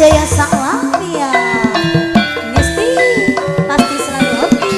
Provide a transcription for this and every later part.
Jaya Saklamia. Ngesti pasti selalu happy.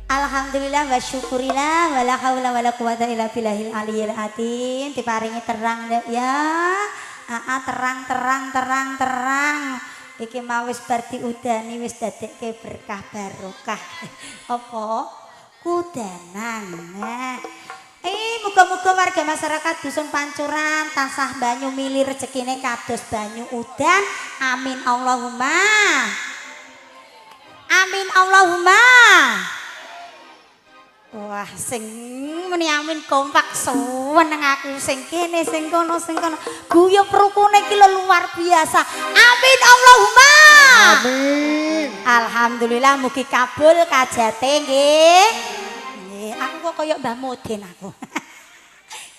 Alhamdulillah wa syukurillah wala haula wala quwata illa billahil aliyil azim. Diparingi terang dek ya. Terang. Iki mau wis bar diudani wis dadekke berkah barokah. Apa? Kudanan. Nah. Muga-muga warga masyarakat dusun Pancuran tansah banyu mili rezekine kados banyu udan. Amin Allahumma. Amin Allahumma. Wah, sing muni amin kompak seneng aku sing kene sing kono. Guyub rukune iki luar biasa. Amin Allahumma. Amin. Alhamdulillah mugi kabul kajate nggih. Nggih, aku kok koyo Mbah Mudin aku.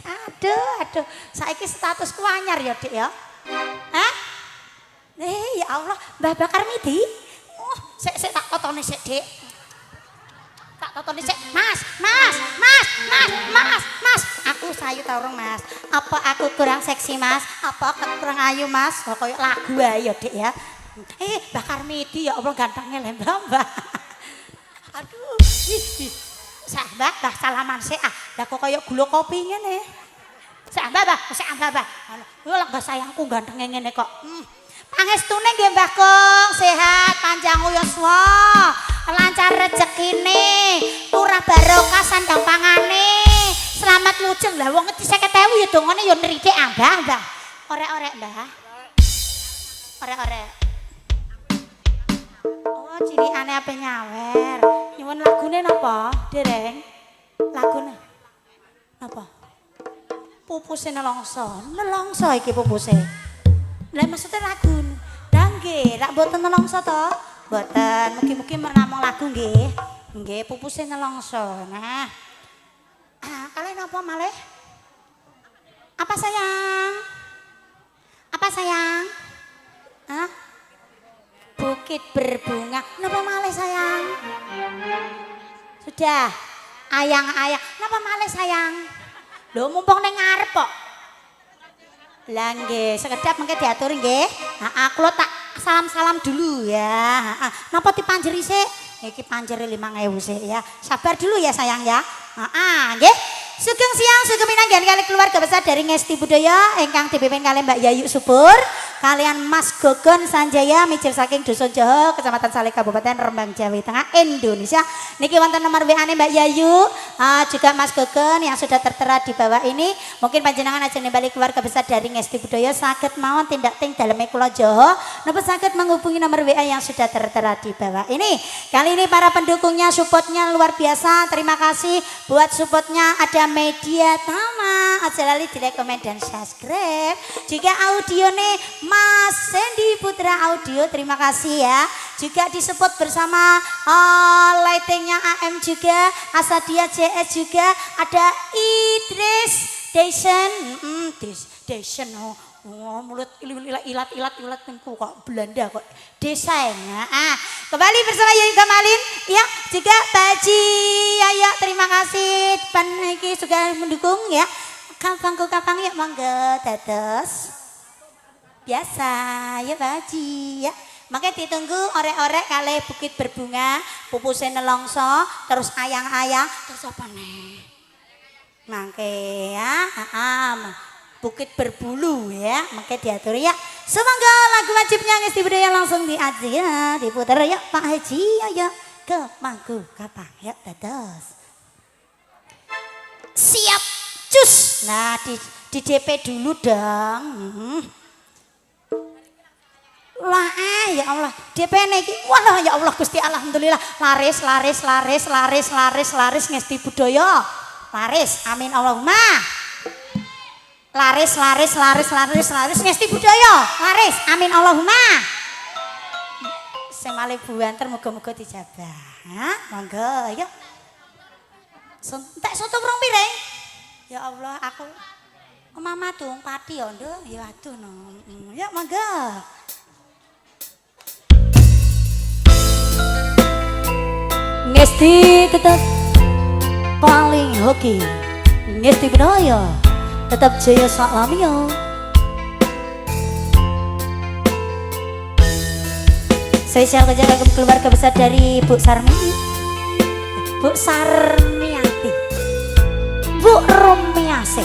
Aduh, saiki statusku anyar ya, Dik ya. Hah? Ya Allah, Mbah Bakar Midi. Sik tak totone sik, Dik. Tak tonton dhisik. Mas. Aku sayu ta urung, Mas? Apa aku kurang seksi, Mas? Apa aku kurang ayu, Mas? Kok koyo lagu ae ya, Dik ya. Bakar Midi ya Allah gantengnya lembah. Aduh. Sahabat, dah salaman sik ah. Lah kok koyo gula kopi ngene. Sahabat. Lah enggak sayangku gantengnya ngene kok. Pangestune nggih Mbah Kong, sehat, panjang yuswa, lancar rezekine, turah barokah sandang pangane, selamat lujeng. Lah wong ngerti 50.000 ya dongane ya nridhik Mbah. Orek-orek Mbah. Orek-orek. Oh, cilikane ape nyawer. Nyuwun lagune napa, Dereng? Lagune napa? Pupuse nelongso. Nelongso iki pupuse. Lah maksudnya lagu nggih, rak mboten nelongso to? Mboten, mugi-mugi namung lagu nggih. Nggih, pupuse nelongso. Nah. Kalian apa malih? Apa sayang? Hah? Bukit berbunga. Napa malih sayang? Sudah. Ayang-ayang. Napa malih sayang? Lho mumpung ning ngarep kok. Lah nggih, sekedap mengke diatur nggih. Kula tak salam-salam dulu ya. Napa dipanjeri sik? Iki panjere 5.000 sik ya. Sabar dulu ya sayang ya. Nggih. Sugeng siang, sugeng minanggan kali keluarga besar dari Ngesti Budaya ingkang dipimpin kali Mbak Yayu Subur. kalian Mas Gogon Sanjaya mijil saking Dusun Joho Kecamatan Saleh Kabupaten Rembang Jawa Tengah Indonesia. Niki wonten nomor WA-ne Mbak Yayu, juga Mas Gogon yang sudah tertera di bawah ini. Mungkin panjenengan aja balik keluarga besar dari Ngesti Budaya saged mawon tindak ting daleme kula Joho napa saged menghubungi nomor WA yang sudah tertera di bawah ini. Kali ini para pendukungnya supportnya luar biasa. Terima kasih buat supportnya ada Media Tama. Aja lali di like, komen dan subscribe. Juga audio nih Mas Sandy Putra Audio, terima kasih ya. Juga disupport bersama lightingnya AM juga, Asadia JS juga, ada Idris Dation, Dation mulut ilat tengku kok Belanda kok desainnya. Kembali bersama Yayu Gamalin ya, juga Baji Yaya, terima kasih paniki juga mendukung ya. Kampangku kampang ya mangga dados biasa ya Baji ya. Makanya ditunggu orek-orek kali Bukit Berbunga, pupuse nelongso, terus ayang-ayang, terus apa nih? Mangke ya, Bukit Berbulu ya, makanya diatur ya. Semoga lagu wajibnya Ngesti Budaya langsung diaji ya, diputar ya Pak Haji ya ke mangku kapang ya dados. Siap, cus. Nah di DP dulu dong. Lah ya Allah, DP niki. Walah ya Allah Gusti alhamdulillah laris Ngesti Budaya. Laris, amin Allahumma. Laris Ngesti Budaya. Laris, amin Allahumma. Sing malih buanter muga-muga dijabah. Monggo yuk. Entek soto rong piring. Ya Allah, aku mama dong pati ya nduk. Ya aduh no. Ya monggo. Ngesti tetap paling hoki. Ngesti Budaya tetap jaya salamio. Spesial kejagaan keluarga besar dari Bu Sarmiati, Bu Sarmiati, Bu Romiase.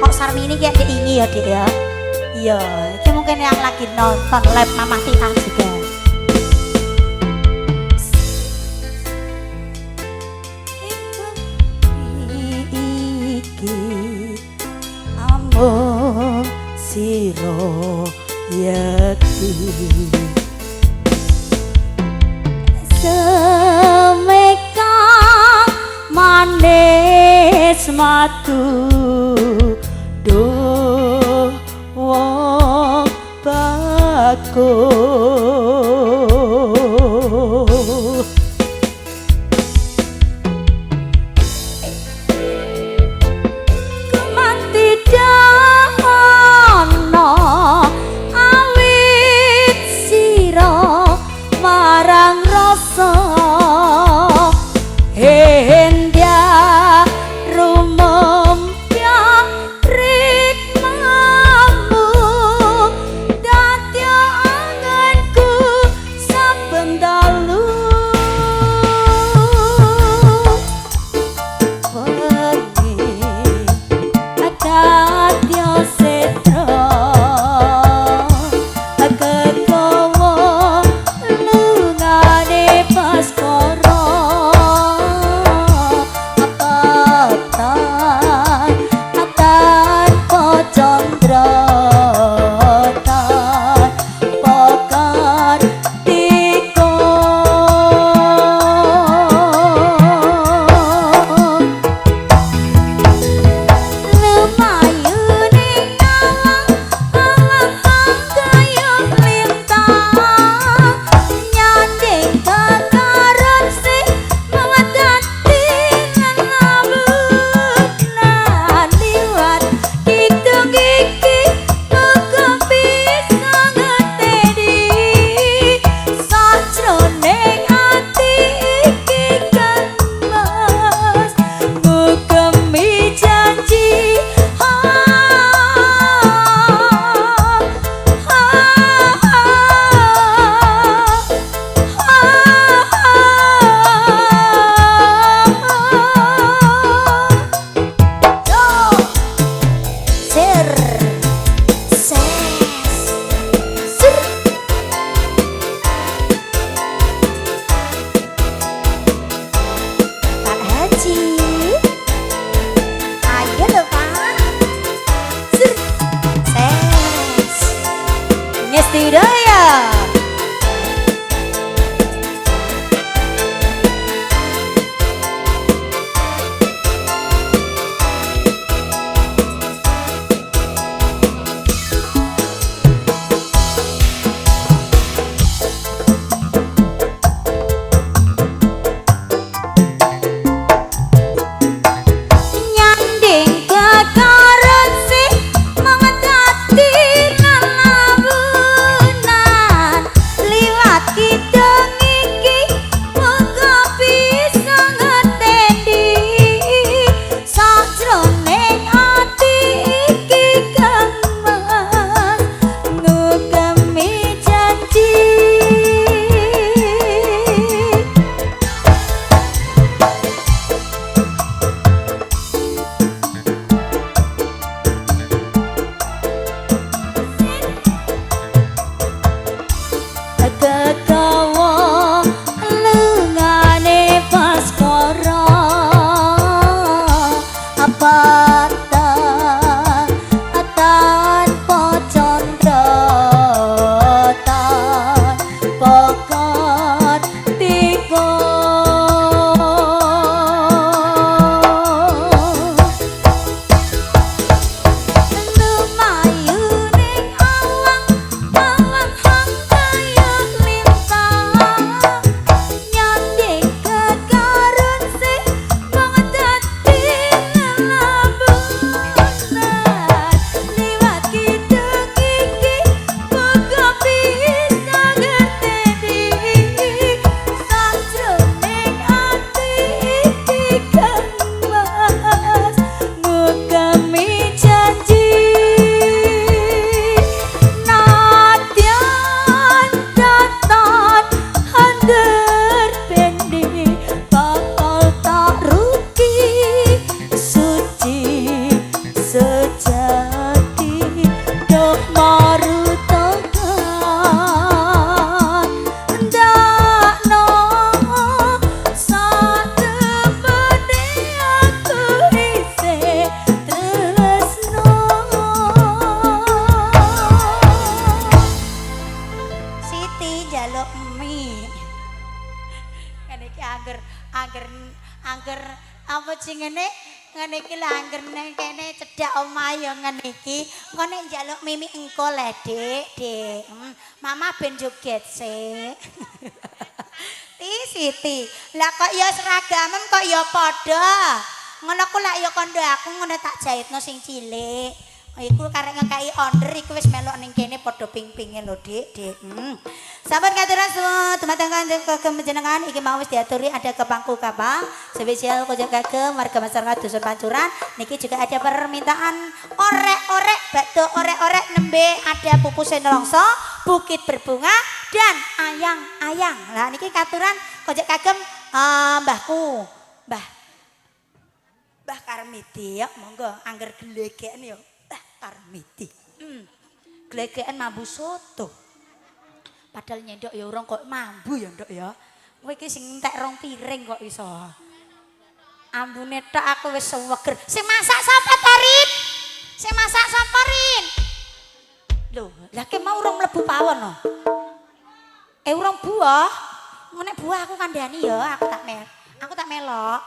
Kok Sarmi ini kayak diingi ya Dek ya? Iya, itu mungkin yang lagi nonton live Mama Tia juga. Among siro yati semeka manis matu do wong bagus. angger angger apa jenenge ngene iki lho angger nang kene cedhak omah ya ngene iki engko nek njaluk mimi engko le Dik mama ben joget sik Siti lah kok ya seragamen kok ya padha ngono ku lak ya kandha aku ngono tak jahitno sing cilik iku karek ngekaki onder iku wis melok ning kene padha ping-pinge lho Dik sahabat katuran dumateng kanjeng kagem panjenengan iki mau wis diaturi ada ke pangku kapal spesial kojok kagem warga masyarakat dusun Pancuran niki juga ada permintaan orek-orek bakdo orek-orek nembe ada pupus nelongso bukit berbunga dan ayang-ayang lah niki katuran kojok kagem mbahku Mbah Karmiti ya monggo angger glegeken ya Mbah Karmiti glegeken mambu soto padahal nyendok ya urung kok mambu ya ndok ya kowe iki sing entek 2 piring kok iso ambune tok aku wis seweger sing masak sapa Tarin sing masak sapa Rin lho lah ki mau urung mlebu pawon no urung buah ngene buah aku kandhani ya aku tak melok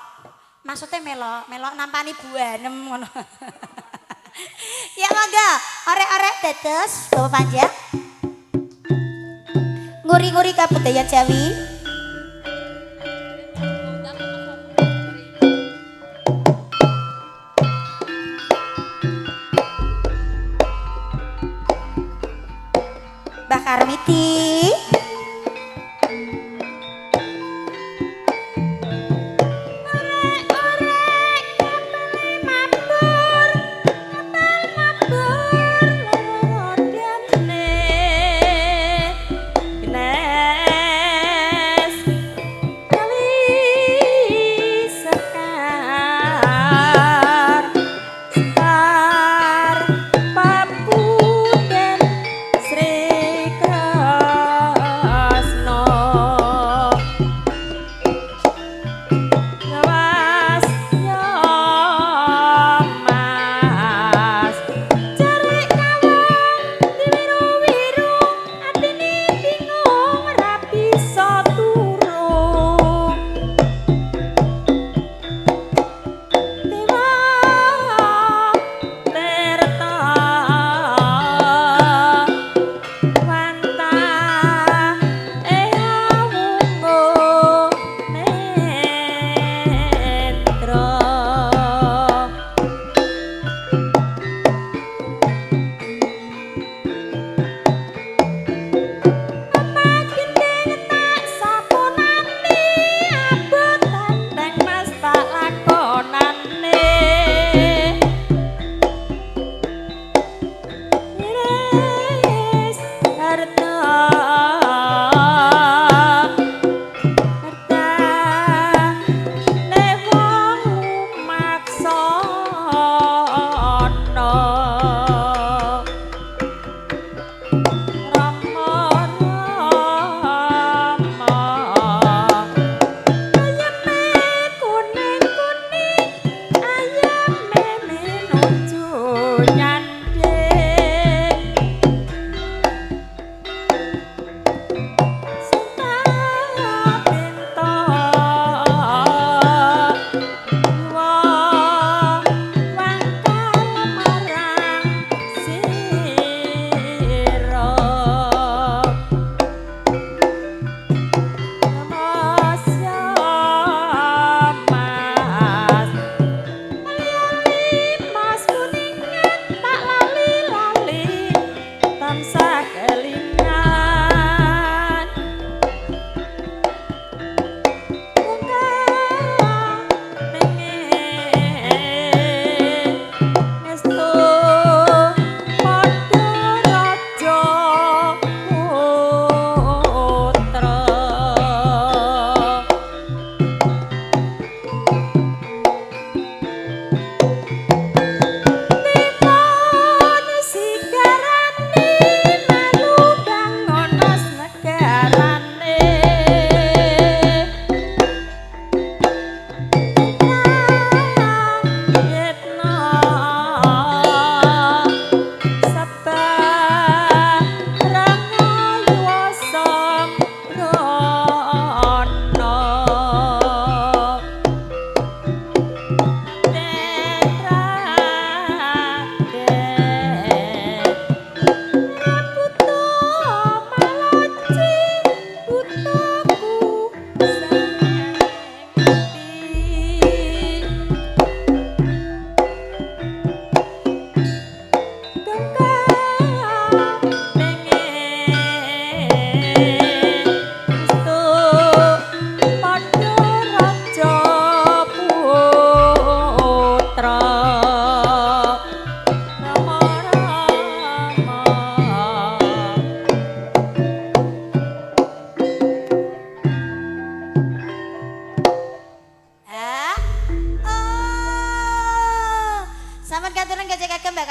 maksudnya melok nampani buanem ngono ya monggo orek-orek tetes Bapak Panjang nguri-nguri kabudayan Jawi Mbah Karmiti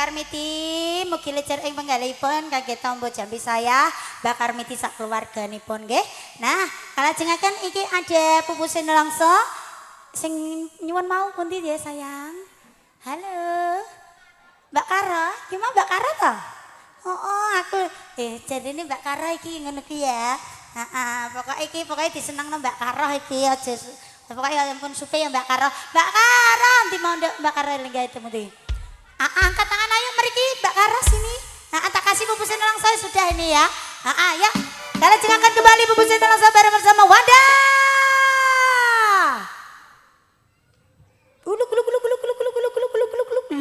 Karmiti mugi lecer ing penggalipun kangge tombo jambi saya Mbak Karmiti sak keluarganipun nggih. Nah, kalajengaken iki ada pupuse nelongso sing nyuwun mau pundi ya sayang. Halo. Mbak Kara, gimana Mbak Kara toh? Oh, aku jadi ini Mbak Kara iki ngono ki ya. Pokoknya disenengno Mbak Kara iki aja. Pokoknya ampun supe ya Mbak Kara. Mbak Kara, nanti mau Mbak Kara lenggah itu mesti. Angkat tangan ayo mriki Mbak Kara sini. Tak kasih bungkusan langsung sudah ini ya. Ya. Kalian jangan kembali bungkusan langsung bareng bersama Wanda.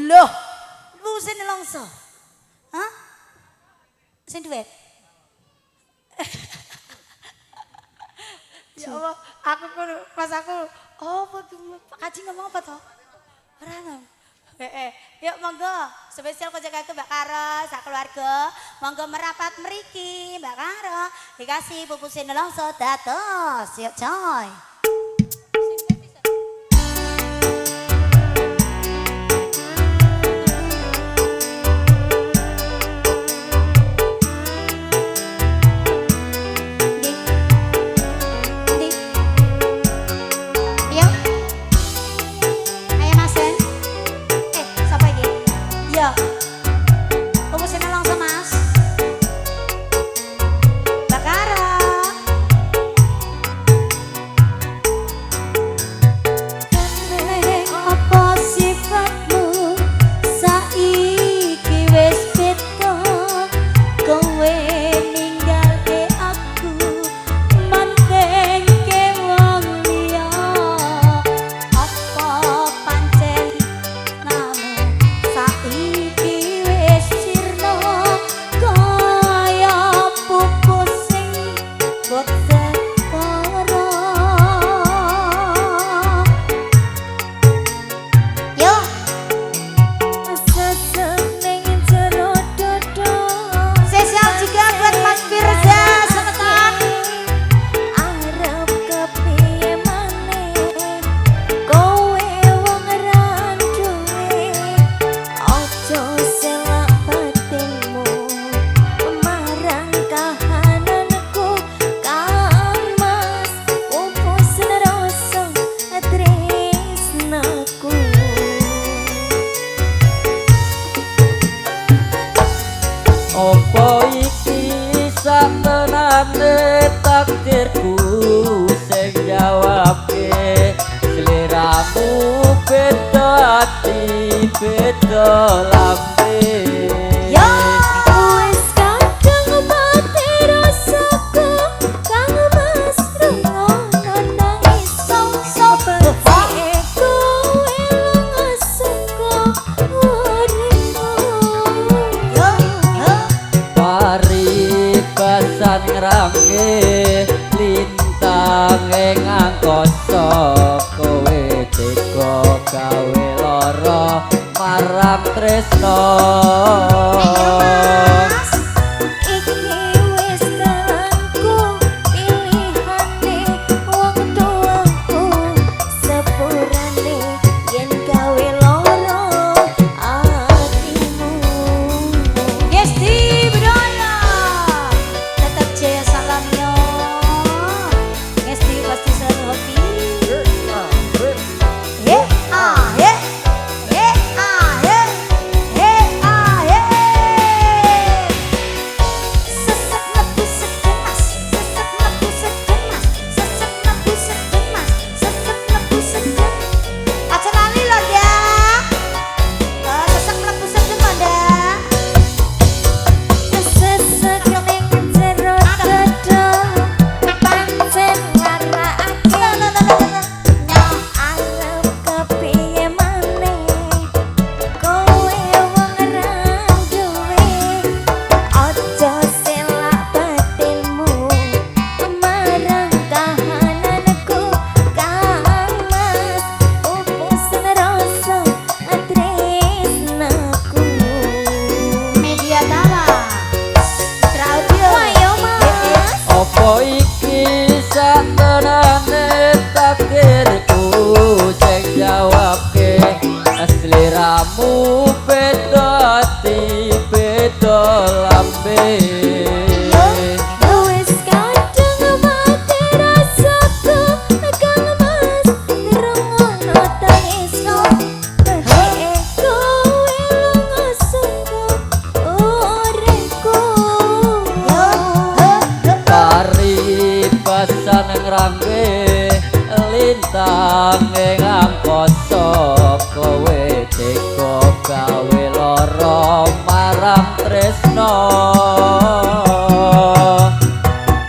Loh. Bungkusan langsung. Hah? Sing duet. Ya Allah, pas aku, Pak Kaji ngomong apa toh? Orang yuk monggo, spesial kocok aku Mbak Karo, sak keluarga, monggo merapat meriki Mbak Karo, dikasih pupusin nelongso datos, yuk coy. Takdirku sing jawabke seliramu beda ati beda lambe ya wis kadang mati rasaku kang mas rungono nangis sapa aku eling asengko uripmu paribasan ngrange lintang ing angkasa kowe tega gawe lara marang tresno nanging angkasa kowe tega gawe lara marang tresno.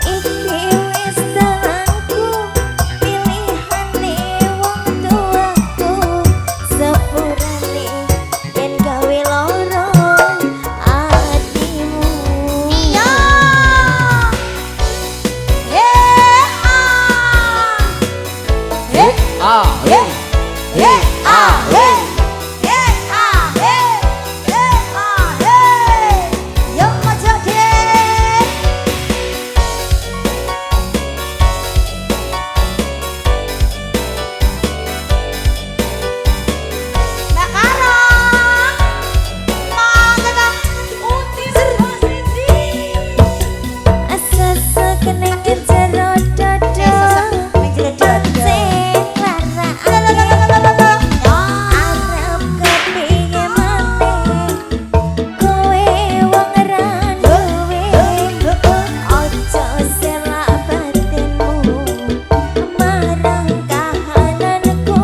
Iki wis dalanku pilihane wong tuaku sepurane yen gawe lara atimu. Iya. Hey, Yuk mojo deh. Mbak Karong, mangga Bang. Utis posisi. Asa-asa keneng jero dodo Ning jero dodo. Arep kepingin maneh kowe wong randuwe ojo selak batinmu marang kahananku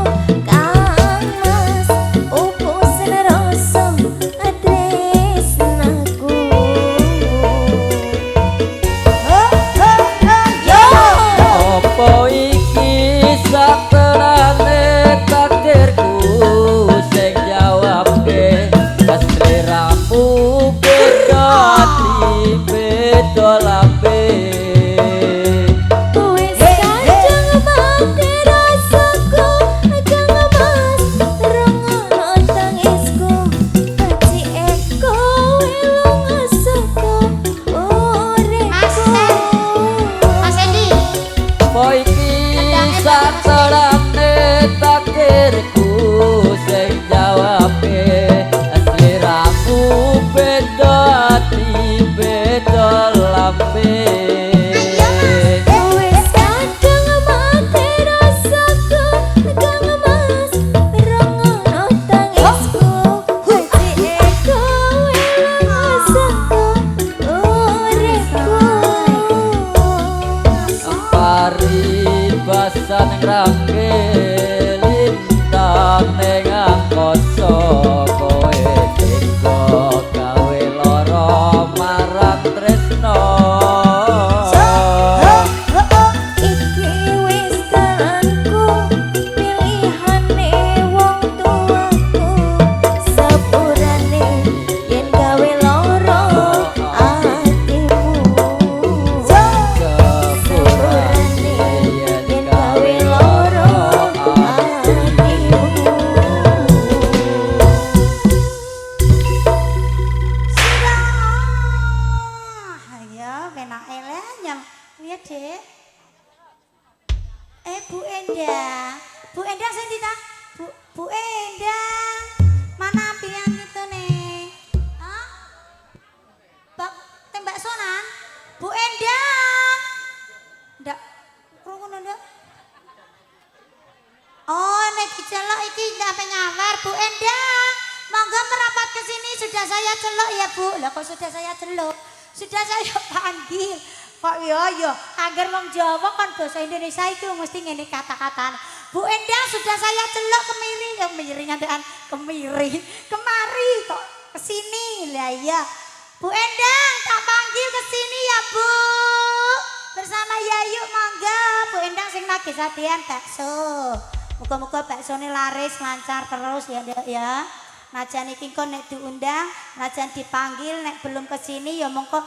Kang Mas upus rasa tresnaku. apa iki saterane takdirku sing jawabke seliramu beda ati beda lambe. Wis kadang mati rasaku Kang Mas rungono tangisku kacike kowe lunga saka uripku. Mas Endi. Apa iki saterane takdirku sing jawabke seliramu beda ati beda lambe. Wis kadang mati rasaku Kang Mas rungono tangisku kacike kowe lunga saka uripku. Paribasan ngrangke lintang ning angkasa kowe tega gawe lara marang tresno. Iki wis dalanku pilihane wong tuaku sepurane yen gawe lara atimu. Sepurane yen gawe lara atimu. Ayo, penak eleh nyam. Piye, Dek? Bu Endang. Bu Endang sing ndi ta? Bu Endang. Mana ambilan itu nih? Hah? Tembak sonan? Bu Endang. Ndak krungu ndak? Oh, nek dicelok iki ndak sampe nyawar, Bu Endang. Monggo merapat ke sini, sudah saya celok ya, Bu. Lah kok sudah saya celok? Sudah saya panggil. Kok yo agar wong Jawa kan bahasa Indonesia itu mesti ngene kata-kata. Bu Endang sudah saya celok kemiri, yang miring ngantekan kemiri. Kemari kok ke sini. Lah iya. Bu Endang tak panggil ke sini ya, Bu. Bersama Yayu mangga. Bu Endang sing lagi sadean bakso. Muga-muga baksone laris lancar terus ya, Dek ya. Najan iki kon nek diundang, najan dipanggil nek belum kesini ya mongko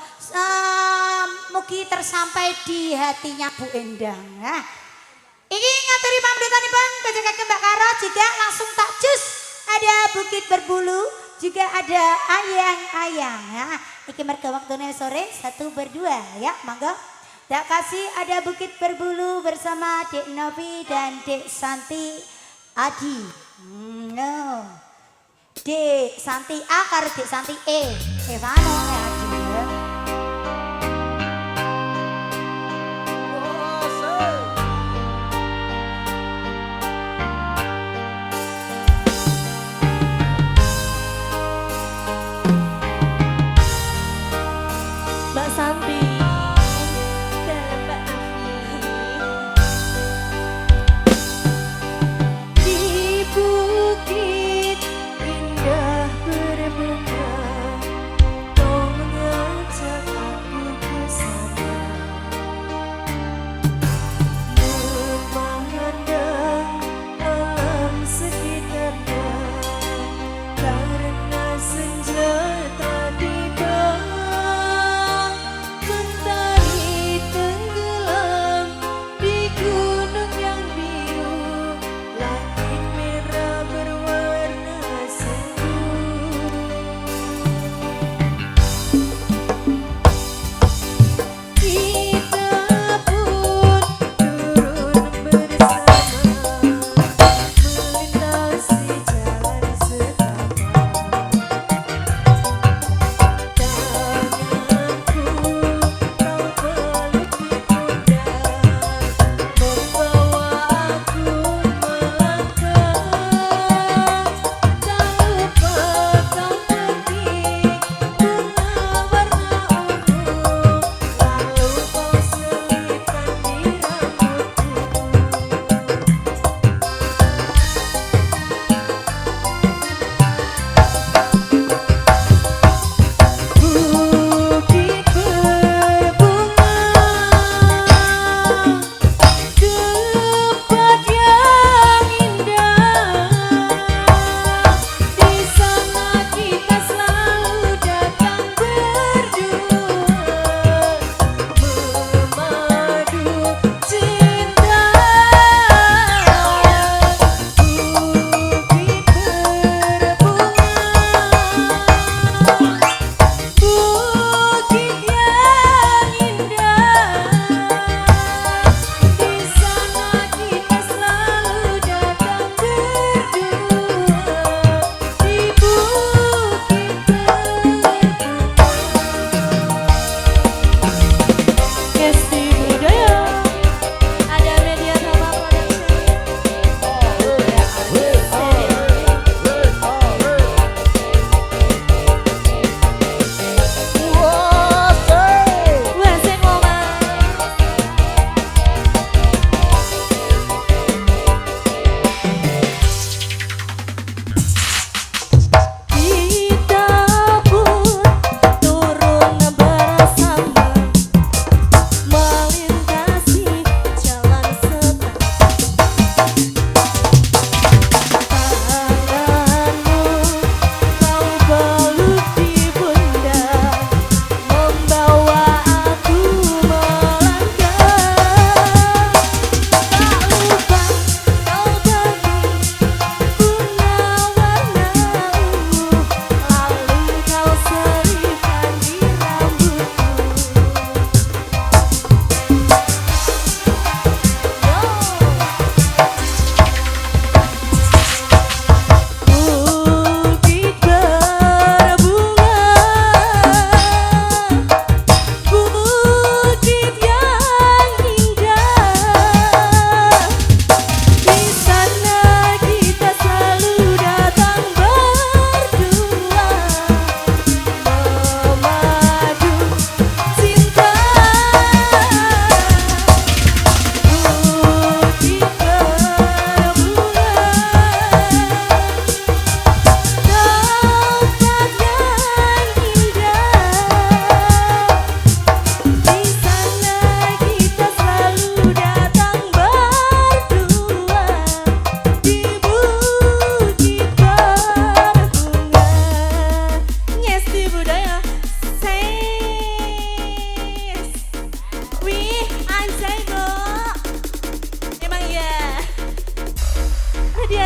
mugi tersampai di hatinya Bu Endang. Nah, ini ngaturi pamritanipun kajeng Mbak Karo juga langsung tak jus. Ada Bukit Berbulu, juga ada ayang-ayang. Nah, iki mergo waktune sore 1 berdua ya, monggo. Tak kasih ada Bukit Berbulu bersama Dek Novi dan Dek Santi Adi. No. Dek Santi A karo Dek Santi E. Evano ya Adi ya. Mbak Santi dan Mbak Novi.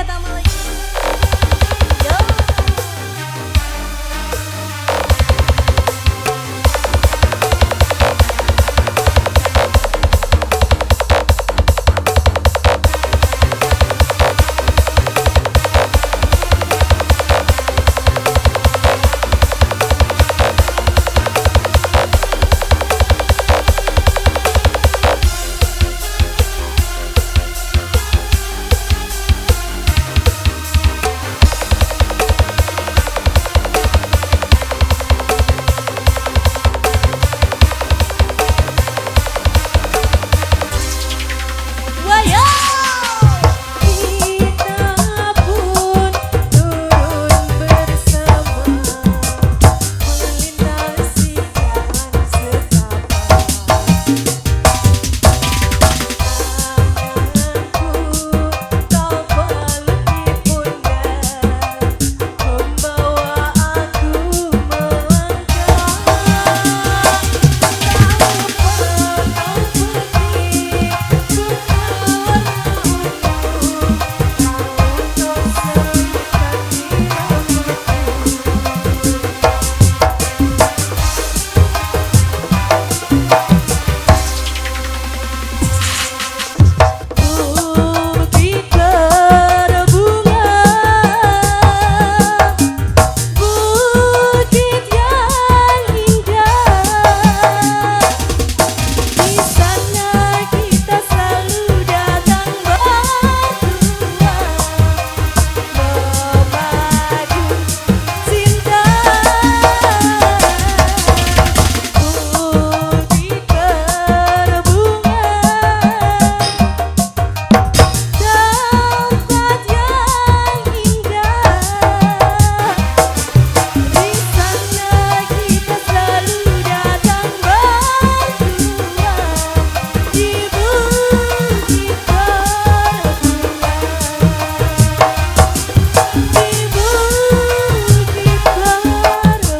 tambah lagi. Yo. Wayo! Kita pun turun bersama melintasi jalan setapak. Tanganku kau peluk di pundak, membawa aku melangkah. Bukit berbunga, bukit yang indah. Di sana kita selalu datang berdua, memadu cinta. Bukit berbunga, tempat yang indah. Di sana kita selalu datang berdua, di bukit berbunga, di bukit berbunga.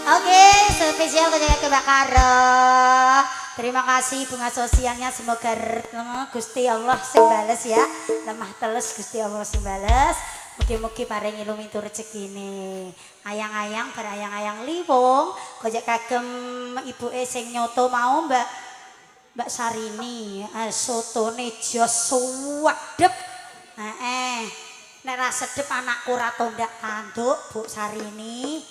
Oke, spesial kejaga kebakaran. Terima kasih bunga sosialnya, semoga Gusti Allah sing bales ya. Lemah telus Gusti Allah sing bales. Mugi-mugi paringi lumintu rezekine. Ayang-ayang berayang-ayang liwung, kojek kagem ibuke sing nyoto mau Mbak Sarini, sotone jos suwedep. Nek ra sedep anakku ra tondak tanduk Bu Sarini.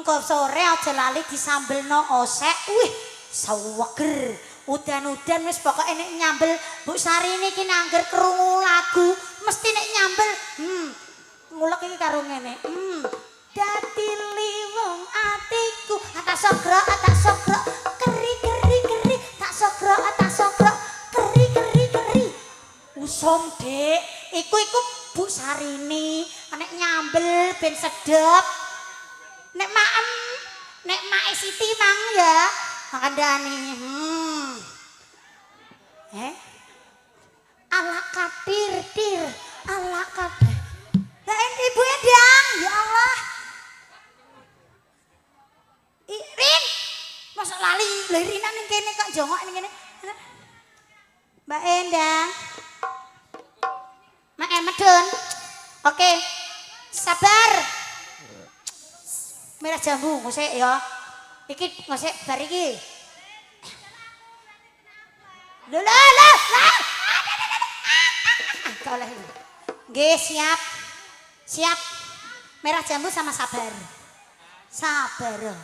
Kok sore aja lali disambelno osek. Wih, seweger. Udan-udan wis pokoke nek nyambel Bu Sarini iki nangger krungu lagu, mesti nek nyambel ngulek iki karo ngene. Dadi liwung atiku, tak sogro, keri tak sogro, keri. Usom, Dek. Iku Bu Sarini, nek nyambel ben sedep. Nek maem, nek mae Siti mang ya, makandani. Ala kadir, ala kadir. Lah Ibu Endang, ya Allah. Rin, masa lali lirinan ning kene kok jongok ning kene. Mbak Endang. Mak medun. Oke. Sabar. Merah jambu ngosek ya. Iki ngosek bar iki. Lah. Kalah. Nggih, siap. Siap. Merah jambu sama sabar. Sabar.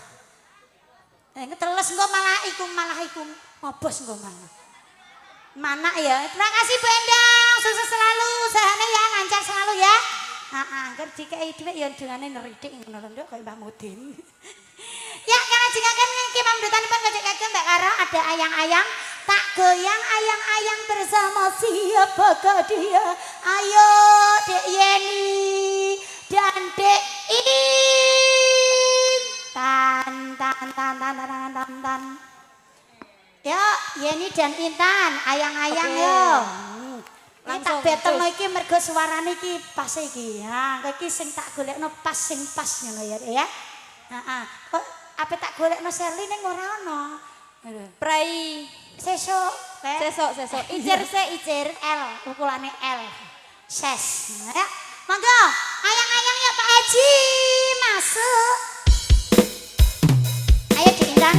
Teles engko malah iku ngobos engko malah. Mana ya? Terima kasih Bu Endang. Sukses selalu usahane ya, lancar selalu ya. Angger dikei dhuwit ya dungane neritik ngono lho Nduk kaya Mbah Mudin. Ya kalajengaken kemamdutanipun kajek kagem Mbak Karo ada ayang-ayang tak goyang ayang-ayang bersama siapakah dia? Ayo Dek Yeni dan Dek Intan. Ya Yeni dan Intan ayang-ayang yo. Ini tak betelno iki mergo suarane iki pas iki. Ha, iki sing tak golekno pas ngono ya, ya. Heeh. Kok ape tak golekno Sherly ning ora ono. Prai. Sesuk. Sesuk. Icir se icir. L, ukulane L. Ses. Ya, monggo. Ayang-ayang ya Pak Haji, masuk. Ayo diindan.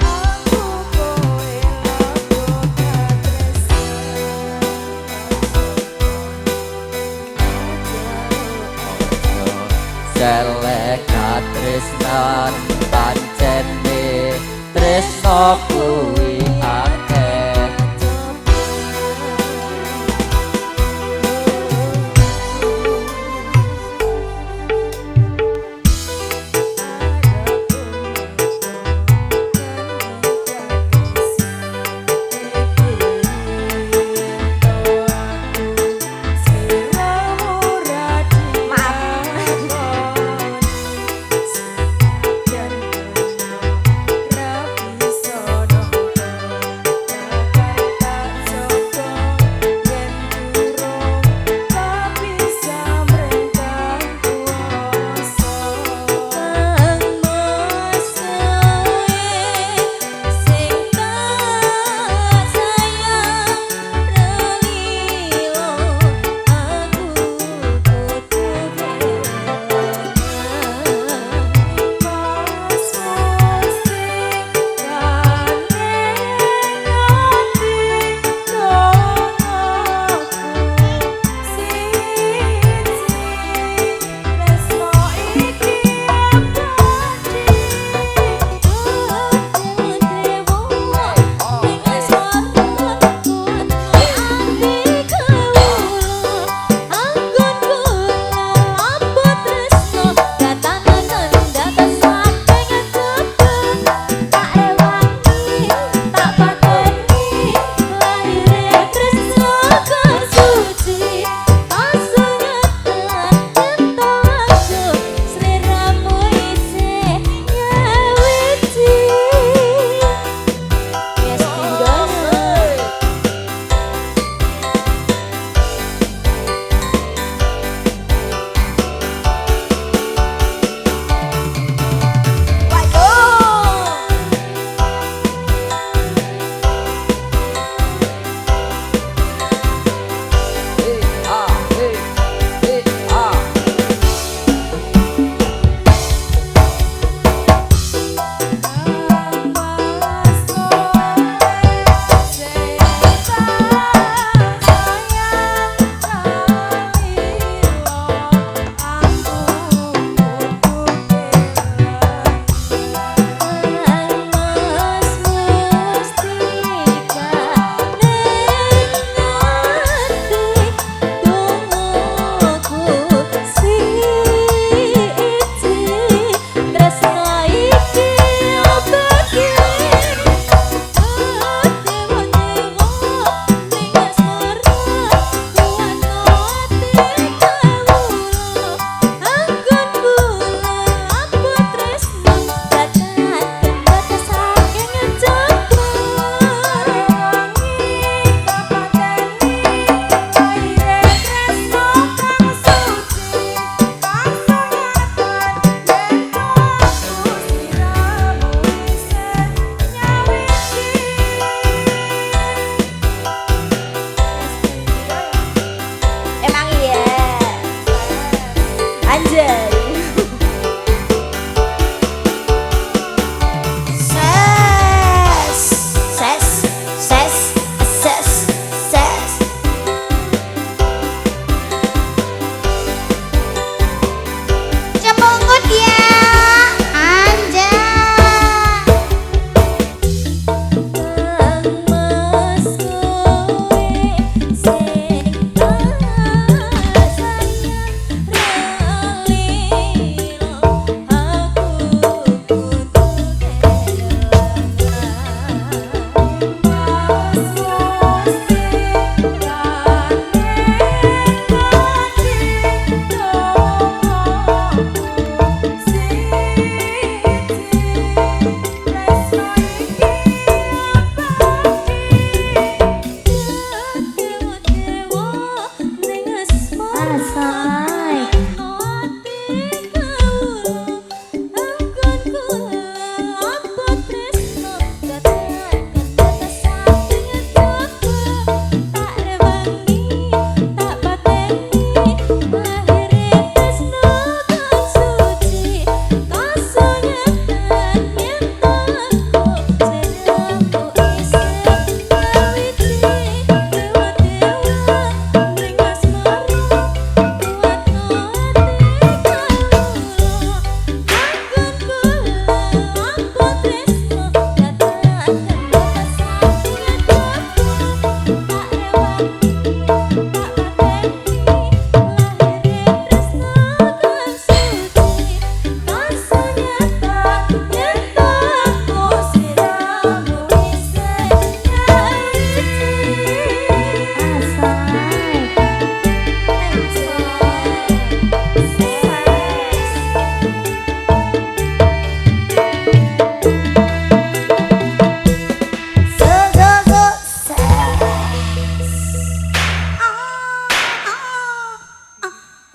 Oh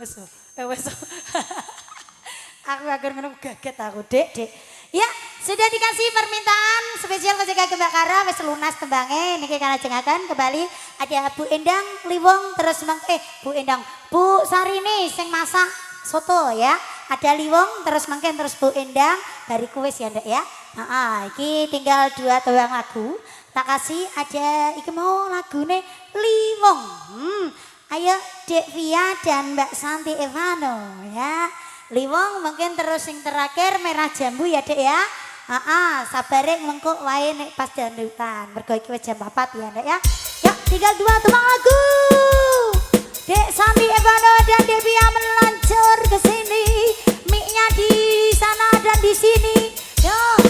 Wes. Wes. Aku agar ngono gaget aku, Dek. Ya, sudah dikasih permintaan spesial kejaka Mbak Kara wis lunas tembange niki kalajengaken kembali ada Bu Endang Liwong terus Bu Endang Bu Sarini sing masak soto ya. Ada Liwong terus mangken terus Bu Endang bariku wis ya Ndek ya. Iki tinggal 2 doang lagu. Tak kasih ada iki mau lagune Liwong. Ayo Dek Via dan Mbak Santi Evano ya. Liwong mungkin terus yang terakhir merah jambu ya Dek ya. Sabare mengko wae nek pas dandutan. Mergo iki wis jam 4 ya Dek ya. Yuk tinggal 2 tumbang lagu. Dek Santi Evano dan Dek Via meluncur ke sini. Mic-nya di sana dan di sini. Yuk.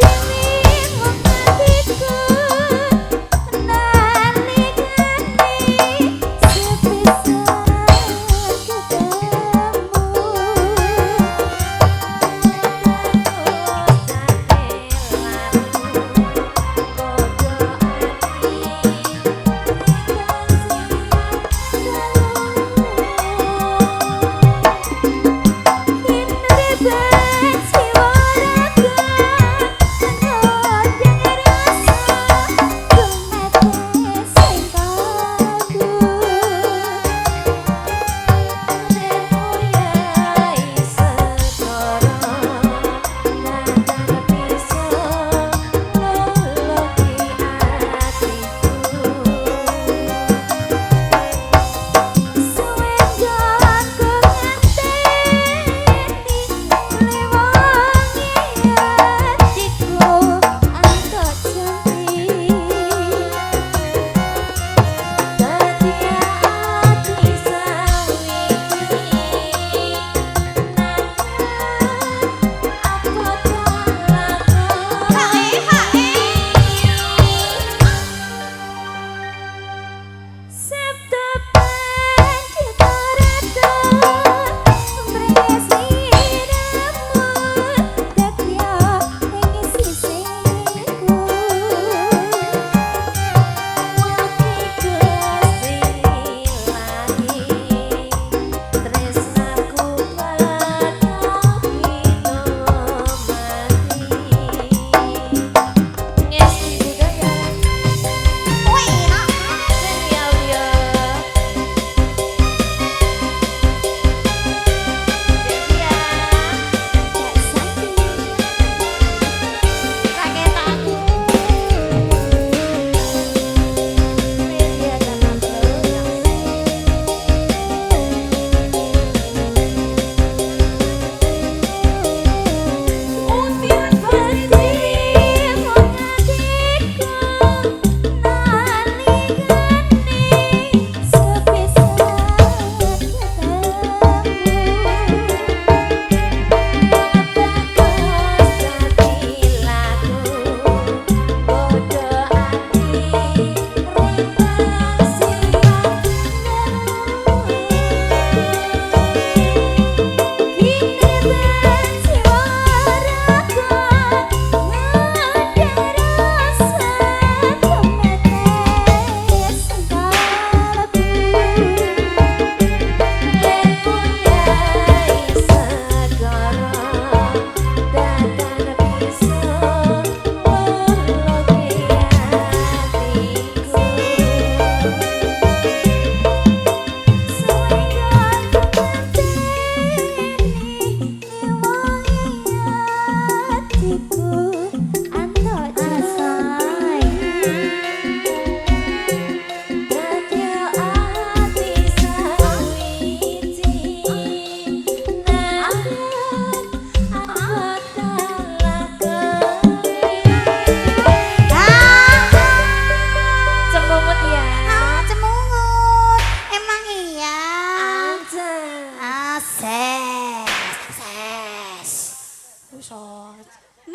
Demi hatiku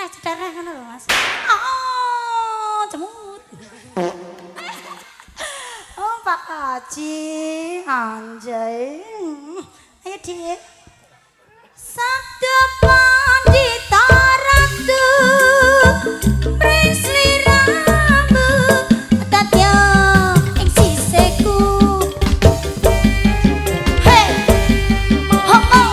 nek cederek ngono lho Mas. Oh, cemut. Oh, Pak Haji, anjay. Ayo, Dik. Sabda pandita ratu Prisliramu tatya ing siseku. Hey, ho ho.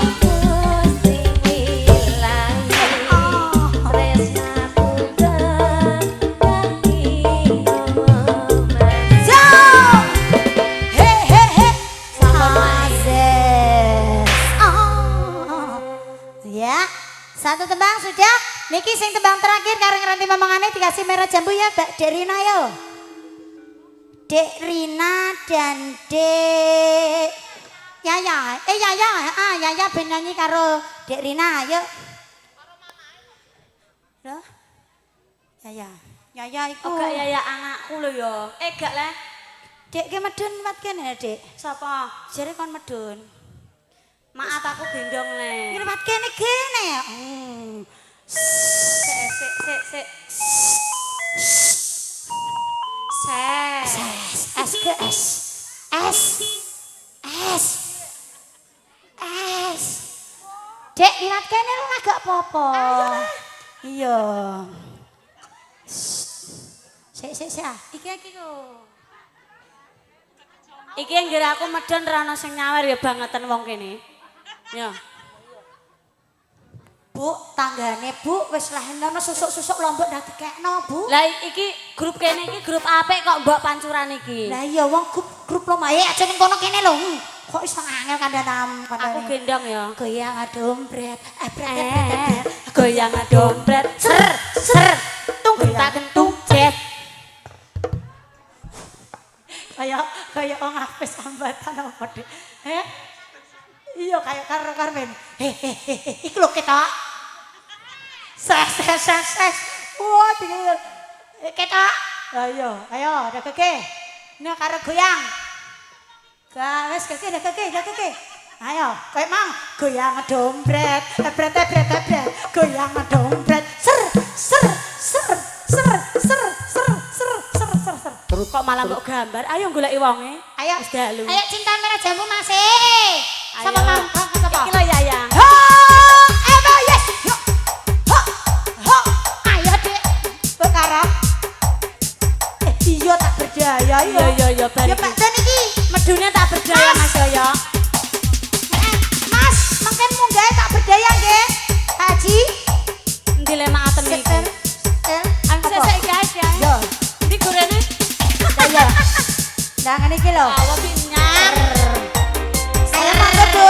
Satu tembang sudah. Niki sing tembang terakhir karo ngeranti mamangane dikasih merah jambu ya Mbak Dek Rina yo. Dek Rina dan Dek Yaya. Yaya, Yaya ben nyanyi karo Dek Rina ayo. Loh? Yaya. Yaya iku. Gak Yaya anakku lho ya. Gak le. Dek ke medun wat kene Dek. Sapa? Jare kon medun. Maaf aku gendong le. Ngirwat kene gene. Sik. S ke S. Dek ngirwat kene lu agak apa-apa. Iya. Sik. Iki kok. Iki yang ngira aku medon ra ono sing nyawer ya bangetan wong kene. Ya. Bu, tanggane Bu wis lah ana susuk-susuk lombok dak dikekno, Bu. Lah iki grup kene iki grup apik kok mbok pancuran iki. Lah iya wong grup lomaye aja ning kono kene lho. Kok iso angel kandhanam Aku gendong ya. goyang dompret, Goyang dompret, ser. Tung tak kentung jet. Kayak wong apes ambatan apa Dik? Iya kayak karo Carmen. Iki lho ketok. Ses. Wah, dingin. Ketok. Ayo, ada keke. Ini karo goyang. Wes keke, ada keke. Ayo, kayak mang goyang dompret, bret. Goyang dompret. Ser. Terus kok malah kok gambar. Ayo goleki wonge. Ayo. Wis dalu. Ayo cinta merah jambu Mas. Sama Ayo. Mang. Sapa? Iki lho Yayang. Yes. Ho. Ayo Dek. Bekarap. Iya tak berdaya yo. Iya bar. Ya Pak Dan iki. Medune tak berdaya Mas Yoyo. Mas, mungkin munggah tak berdaya nggih. Haji. Endi le maaten iki? Sesek guys ya. Yo. Ndi gorene? Saya. Lah ngene iki lho. Awas nyar. Ayo monggo Bu.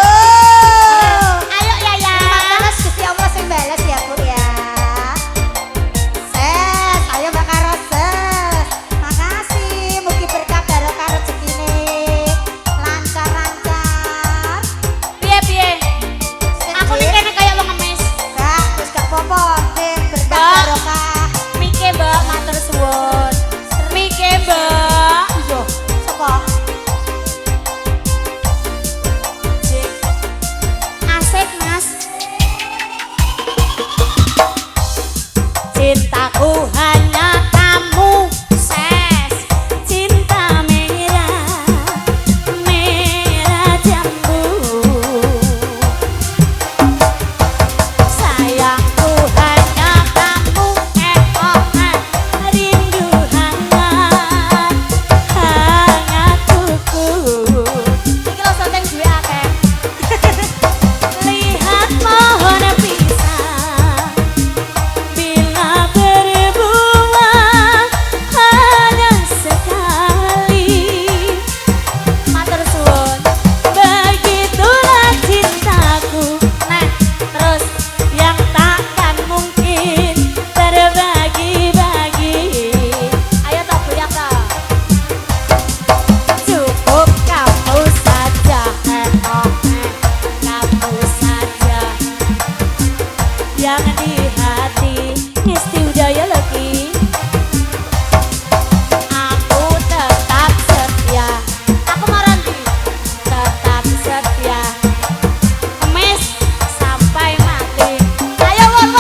Ayo Yayang. Terus Gusti Allah sing bales ya Bu ya. Ses, ayo Mbak Karo ses. Makasih, mugi berkah barokah rezekine. Lancar. Piye? Aku ning kene kaya wong ngemis. Enggak, wis gak apa-apa. Sing berkah Mbak. barokah. Mike Mbak matur suwun. Mike Mbak. Iya, sapa? Asik Mas. Cintaku hanya kamu ses. Cinta merah jambu. Sayangku hanya kamu rindu hangat tuku. Iki lho sonteng duwe akeh. Lihat pohon pisang bila berbuah hanya sekali. Matur suwun. Begitulah cintaku. Nah, terus yang takkan mungkin terbagi-bagi. Ayo tak goyang tak. Cukup kamu saja, kamu saja yang di hati. Ngisti Udaya lagi. Aku tetap setia. Aku maranti. Tetap setia. Kemis sampai mati. Ayo wol.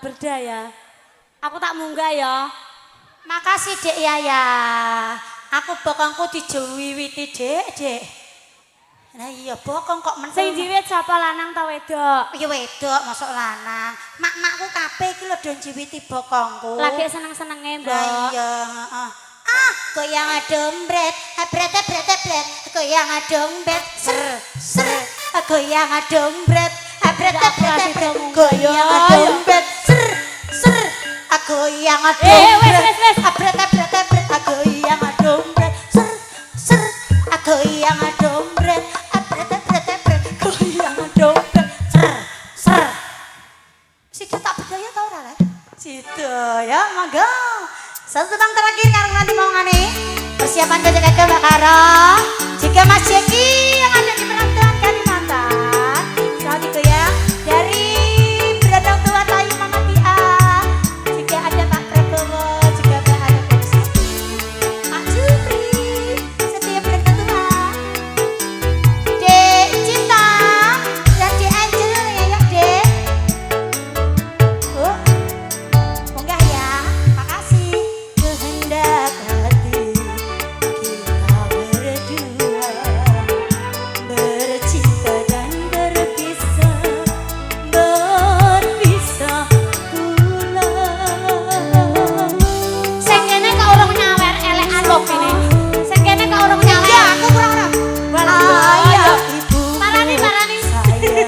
berdaya. Aku tak munggah ya. Makasih Dek Yaya. Aku bokongku dijewiwiti Dek. Nah iya bokong kok Sing meneng. diwit sapa lanang ta wedok? Ya wedok masuk lanang. Mak-makku kabeh iki lho do njiwiti bokongku. Lagi seneng-senenge, Lah Mbok. iya, heeh. Ah, goyang dompet, bret, goyang dompet, ser, goyang dompet, bret, goyang dompet, ser, goyang dompet, bret, goyang dompet, ser, goyang dompet, bret, goyang dompet, ser. Situ tak berdaya tau ora, Le? Situ ya, monggo. Satu tentang terakhir karena nanti mau ngane persiapan jaga-jaga Mbak Karo. Jika Mas Jeki yang ada di Penanggalan Kalimantan, saat itu ya dari Beradang Tua Tayu Mama Tia. Jika ada Pak Prabowo, juga Mbak ada Komisi, Pak Jupri, setiap Beradang Tua, Dek Cinta dan Dek Angel ya yuk Dek. Oh. Munggah ya, makasih. Kehendak hati kita berdua bercinta dan berpisah pula. Sing kene kok urung nyawer elekan lho kene. Sing kene kok urung nyawer. Ya, aku kurang-kurang. Ayah ibu Parani. saya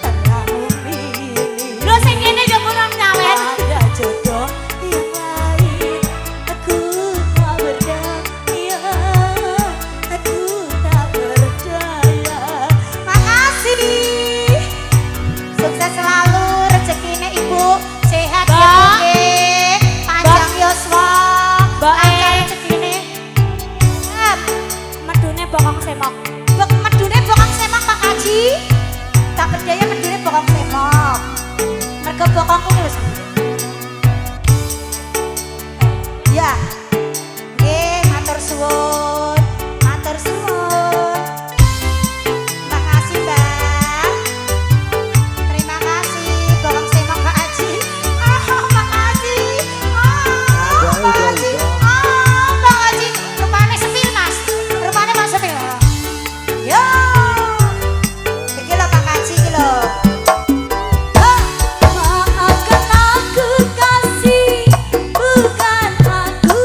telah memilih. Lho sing kene yo urung nyawer. Ada jodoh yang lain, aku tak berdaya, aku tak berdaya. Makasih, sukses selalu, rezekinya ibu sehat ya Mbak. Bude, panjang yuswa, Mbak, lancar rezekinya. Medune bokong semok. Medune bokong semak Pak Haji, tak berdaya medune bokong semak. Mergo bokongku lho. Ya, nggih, matur suwun, matur suwun. Makasih, Mbak. Terima kasih, Bokong Semok Pak Haji. Pak Haji. Pak Haji. Pak Haji. Rupane sepil, Mas. Rupane Mas sepil. Yo. Iki lho Pak Haji iki lho. Maafkan aku kasih, bukan aku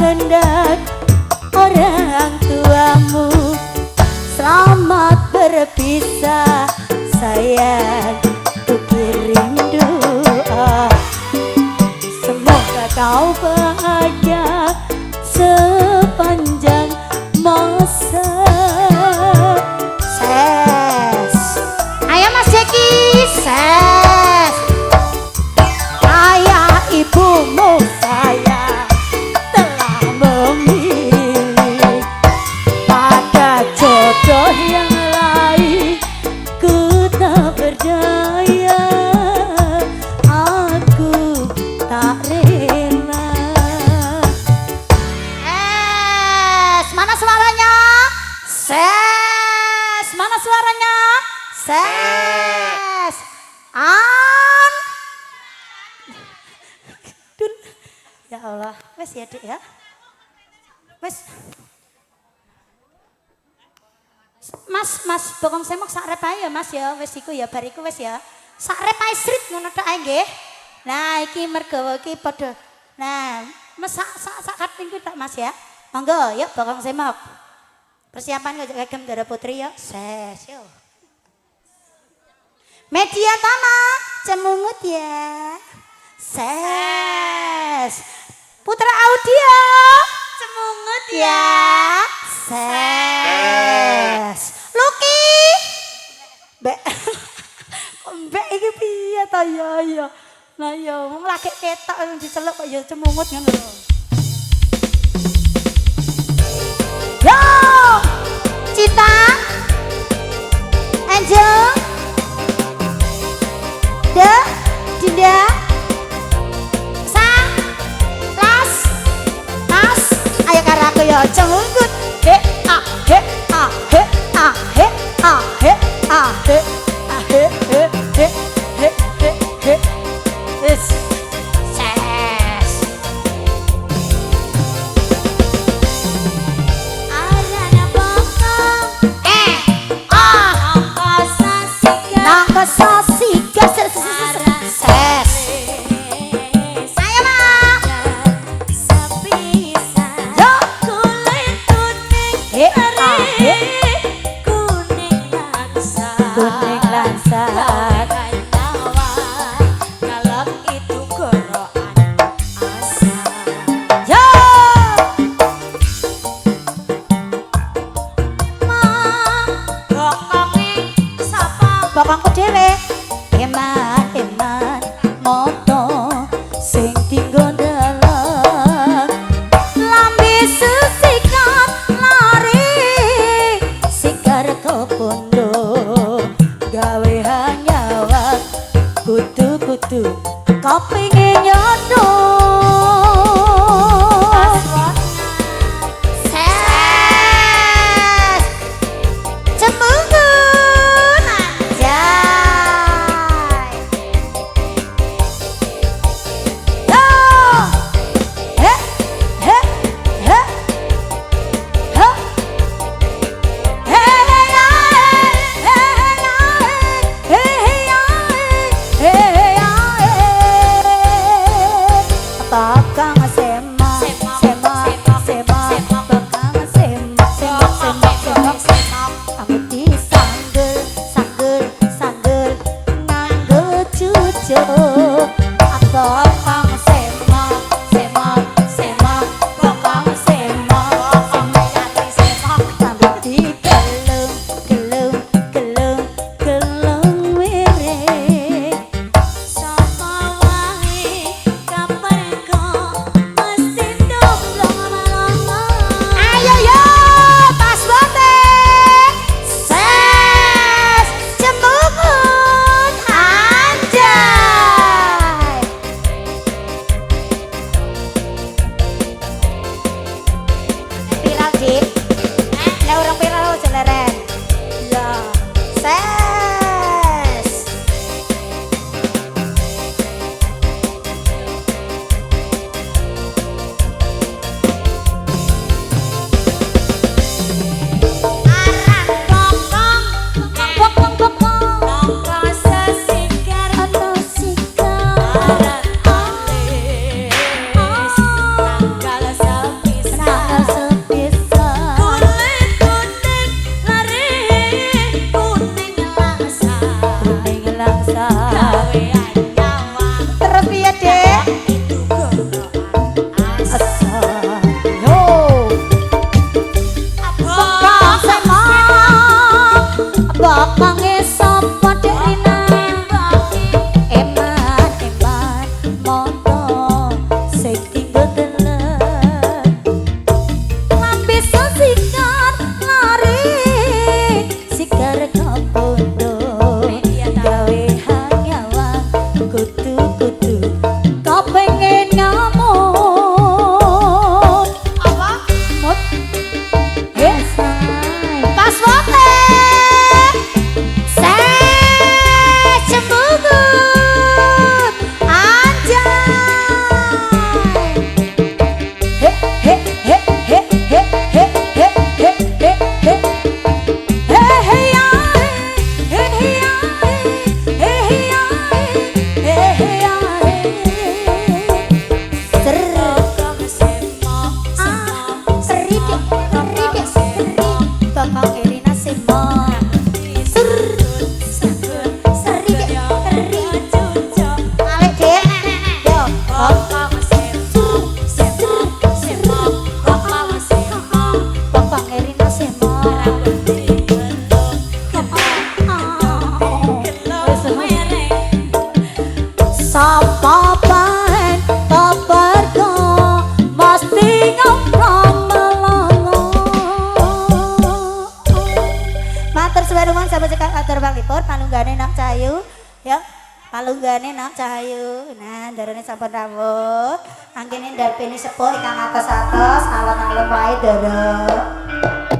kehendak orang tuamu. Selamat berpisah sayang, ku kirim doa. Semoga kau bahagia sepanjang masa. Ses, ayo Mas Jeki, ses. Ayah ibumu saya telah memilih pada jodoh yang lain. Ku tak berdaya, aku tak rela. Mana suaranya? Ses, mana suaranya? Ses, an. Dun. Ya Allah, wes ya Dek ya. Wes. Mas, bokong semok sak rep ae ya Mas ya, wes iku ya bariku wes ya. Sak rep ae srit ngono tok ae nggih. Nah, iki mergawa iki padha. Nah, mes sak kating tak Mas ya. Monggo, yuk bokong semok. Persiapan kok kagem Dara Putri ya. Ses yo. Media tanah cemungut ya. Ses. Putra Audio cemungut ya. Ses. Luki. Mbak. Mbak iki piye ta ya. Lah ya wong lagi ketok diceluk kok ya cemungut ngono lho. Yo. Cita. Angel. Dinda. Las. Ayo karo aku ya cemungut. He ah he ah he ah he ah he ah he ah he he he he he he. Ses. Arana bokong nangka sasika ses. Saya mah sepisah. Yo kulit dipur palunggane nak Cahayu. Ya. Palunggane nak Cahayu. Nah, darane sampun rawuh. Angkene ndarpeni sepuh ingkang atos-atos alon-alon wae, Ndara.